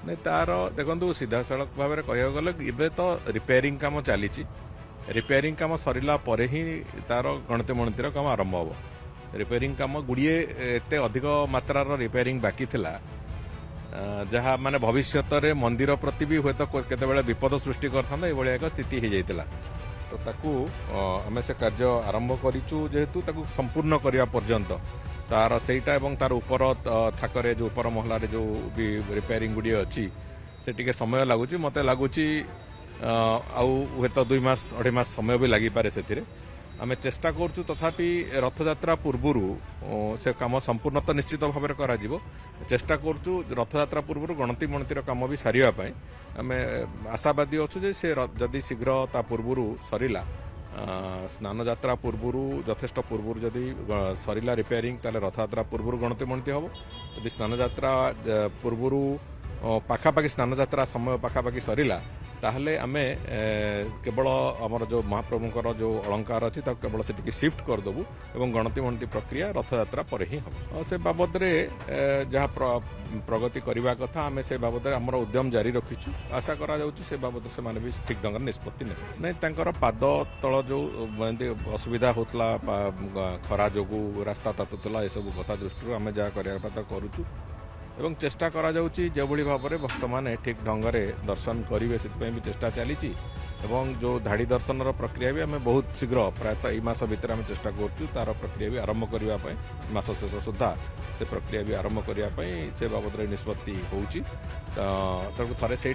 नहीं तार देखो सीधा सड़क भाव में कह गले ए तो रिपेयरिंग काम चली रिपेयरिंग काम सरला ही तार गणति मणतिर काम आरंभ हम रिपेयरिंग काम गुड़िए एत अधिक मात्रार रिपेयरिंग बाकी थिला जहाँ माने भविष्य में मंदिर प्रति भी हुए तो केते विपद सृष्टि करता एक स्थिति हो जाता तो ताकू आम से कार्य आरंभ करूँ जेहेतु ताकू संपूर्ण करने पर्यंत तार सेटा एवं तार ऊपर थाकरे जो ऊपर महलार जो भी रिपेयरिंग गुड़ी अच्छी से टिके समय लगुच मत लगुच आउ तो 2 मास 2.5 मास समय भी लगी पारे से आम चेष्टा करूँ तथापि रथयात्रा पूर्वर से काम संपूर्ण तो निश्चित भाव में करा चेष्टा करूँ रथयात्रा पूर्वर गणति मणतिर काम भी सारे आम आशावादी अच्छु से जदि शीघ्र ता पूर्वर सरला स्नान यात्रा पूर्वर यथेष्ट पूर्वर जदि सरला रिपेयरिंग ताले रथयात्रा पूर्वर गणति मणति हम यदि स्नान यात्रा पूर्वर पाखापाखि स्नान यात्रा समय पाखापाखि सरला ताहले आमे केवल आमर जो महाप्रभुंकर जो अलंकार अच्छी केवल से शिफ्ट करदेबू एवं गणति मणति प्रक्रिया रथयात्रा पर ही हम से बाबद जहाँ प्रगति करने कथा आम से बाबद आमर उद्यम जारी रखीचु आशा करा से बाबद से माने भी ठीक ढंग निष्पत्ति नहीं तांकर पाद तल जो असुविधा होता खरा जो रास्ता तातुला ये सब कथा दृष्टि आम जहाँ करवा करुचु एवं चेष्टा करा जाउची जेभली भाव में भक्त मैंने ठीक ढंग से दर्शन करेंगे से भी चेष्टा चली एवं जो धाड़ी दर्शन प्रक्रिया भी आम बहुत शीघ्र प्रायतः यही मास भितर आम चेष्टा करूँ तार प्रक्रिया भी आरंभ करने मास शेष सुधा से प्रक्रिया भी आरंभ करने से बाबद निष्पत्ति होती थे से